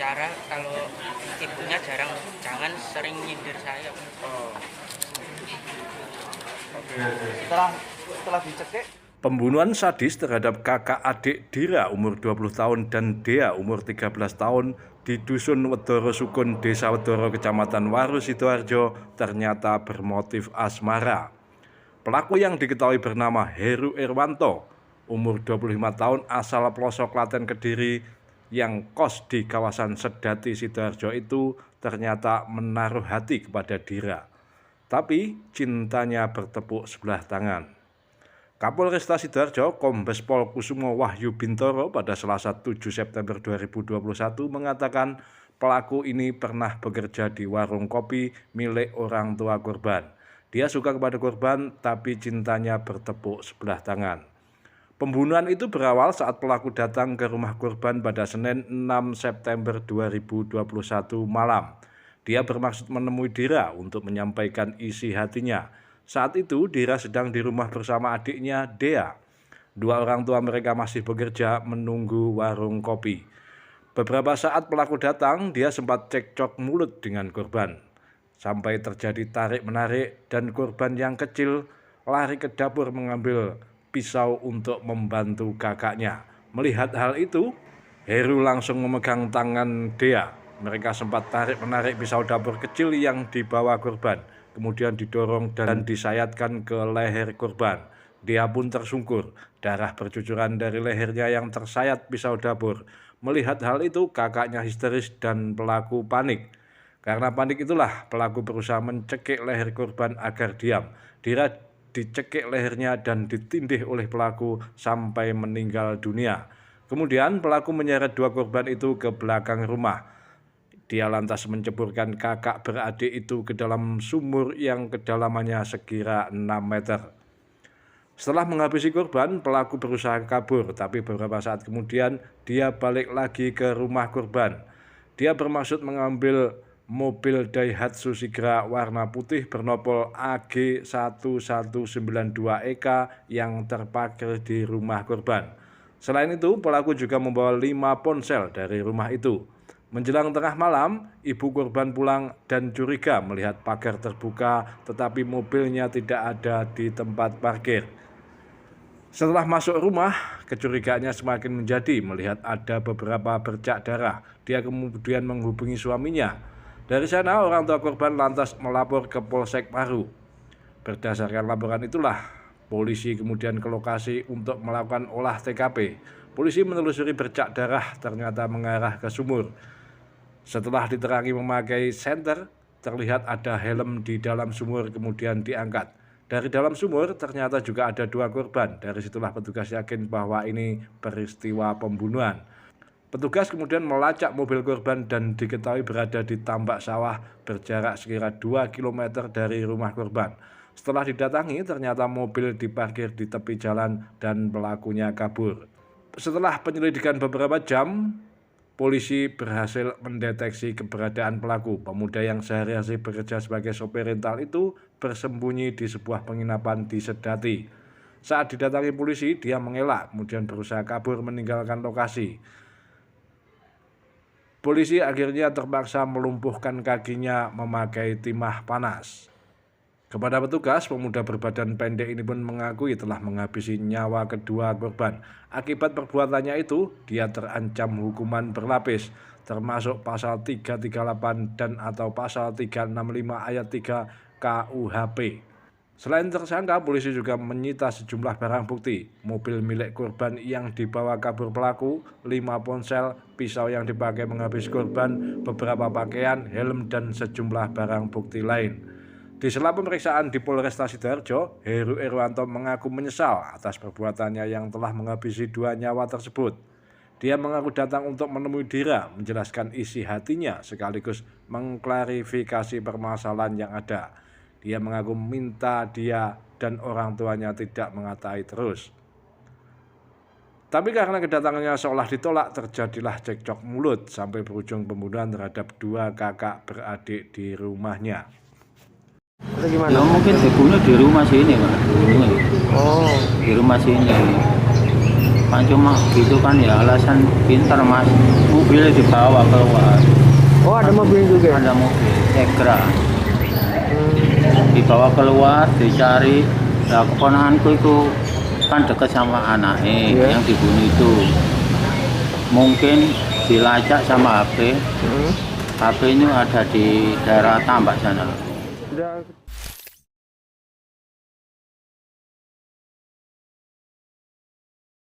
cara kalau ibunya jangan sering nyindir saya. Oh, oke. Setelah dicekik, Pembunuhan sadis terhadap kakak adik Dira umur 20 tahun dan Dea umur 13 tahun di Dusun Wedoro Sukun, Desa Wedoro, Kecamatan Waru, Sidoarjo ternyata bermotif asmara. Pelaku yang diketahui bernama Heru Irwanto, umur 25 tahun, asal pelosok Klaten, Kediri, yang kos di kawasan Sedati, Sidoarjo itu ternyata menaruh hati kepada Dira. Tapi cintanya bertepuk sebelah tangan. Kapolresta Sidoarjo, Kombes Pol Kusumo Wahyu Bintoro pada Selasa 7 September 2021 mengatakan pelaku ini pernah bekerja di warung kopi milik orang tua korban. Dia suka kepada korban tapi cintanya bertepuk sebelah tangan. Pembunuhan itu berawal saat pelaku datang ke rumah korban pada Senin 6 September 2021 malam. Dia bermaksud menemui Dira untuk menyampaikan isi hatinya. Saat itu Dira sedang di rumah bersama adiknya Dea. Dua orang tua mereka masih bekerja menunggu warung kopi. Beberapa saat pelaku datang, dia sempat cekcok mulut dengan korban. Sampai terjadi tarik-menarik dan korban yang kecil lari ke dapur mengambil pisau untuk membantu kakaknya. Melihat hal itu, Heru langsung memegang tangan Dea. Mereka sempat tarik-menarik pisau dapur kecil yang dibawa korban. Kemudian didorong dan disayatkan ke leher korban. Dia pun tersungkur, darah bercucuran dari lehernya yang tersayat pisau dapur. Melihat hal itu, kakaknya histeris dan pelaku panik. Karena panik itulah pelaku berusaha mencekik leher korban agar diam. Dira dicekik lehernya dan ditindih oleh pelaku sampai meninggal dunia. Kemudian pelaku menyeret dua korban itu ke belakang rumah. Dia lantas menceburkan kakak beradik itu ke dalam sumur yang kedalamannya sekira 6 meter. Setelah menghabisi korban, pelaku berusaha kabur, tapi beberapa saat kemudian dia balik lagi ke rumah korban. Dia bermaksud mengambil mobil Daihatsu Sigra warna putih bernopol AG 1192EK yang terparkir di rumah korban. Selain itu, pelaku juga membawa 5 ponsel dari rumah itu. Menjelang tengah malam, ibu korban pulang dan curiga melihat pagar terbuka tetapi mobilnya tidak ada di tempat parkir. Setelah masuk rumah, kecurigaannya semakin menjadi melihat ada beberapa bercak darah. Dia kemudian menghubungi suaminya. Dari sana orang tua korban lantas melapor ke Polsek Waru. Berdasarkan laporan itulah, polisi kemudian ke lokasi untuk melakukan olah TKP. Polisi menelusuri bercak darah ternyata mengarah ke sumur. Setelah diterangi memakai senter, terlihat ada helm di dalam sumur kemudian diangkat. Dari dalam sumur ternyata juga ada 2 korban. Dari situlah petugas yakin bahwa ini peristiwa pembunuhan. Petugas kemudian melacak mobil korban dan diketahui berada di tambak sawah berjarak sekira 2 km dari rumah korban. Setelah didatangi ternyata mobil diparkir di tepi jalan dan pelakunya kabur. Setelah penyelidikan beberapa jam, polisi berhasil mendeteksi keberadaan pelaku. Pemuda yang sehari-hari bekerja sebagai sopir rental itu bersembunyi di sebuah penginapan di Sedati. Saat didatangi polisi, dia mengelak, kemudian berusaha kabur meninggalkan lokasi. Polisi akhirnya terpaksa melumpuhkan kakinya memakai timah panas. Kepada petugas, pemuda berbadan pendek ini pun mengakui telah menghabisi nyawa kedua korban. Akibat perbuatannya itu, dia terancam hukuman berlapis, termasuk pasal 338 dan atau pasal 365 ayat 3 KUHP. Selain tersangka, polisi juga menyita sejumlah barang bukti, mobil milik korban yang dibawa kabur pelaku, 5 ponsel, pisau yang dipakai menghabisi korban, beberapa pakaian, helm, dan sejumlah barang bukti lain. Di sela pemeriksaan di Polresta Sidoarjo, Heru Irwanto mengaku menyesal atas perbuatannya yang telah menghabisi 2 nyawa tersebut. Dia mengaku datang untuk menemui Dira, menjelaskan isi hatinya sekaligus mengklarifikasi permasalahan yang ada. Dia mengaku minta dia dan orang tuanya tidak mengatai terus. Tapi karena kedatangannya seolah ditolak, terjadilah cekcok mulut sampai berujung pembunuhan terhadap 2 kakak beradik di rumahnya. Itu gimana? Ya mungkin dibunuh di rumah sini, Pak. Oh, Di rumah sini. Kan cuma gitu kan ya, alasan pintar mas. Mobilnya dibawa keluar. Oh, ada mobil juga. Ada mobil Segra. Dibawa keluar, dicari. Nah, keponakanku itu kan dekat sama anaknya Iya. yang dibunuh itu. Mungkin dilacak sama HP. HP ini ada di daerah Tambak sana. Udah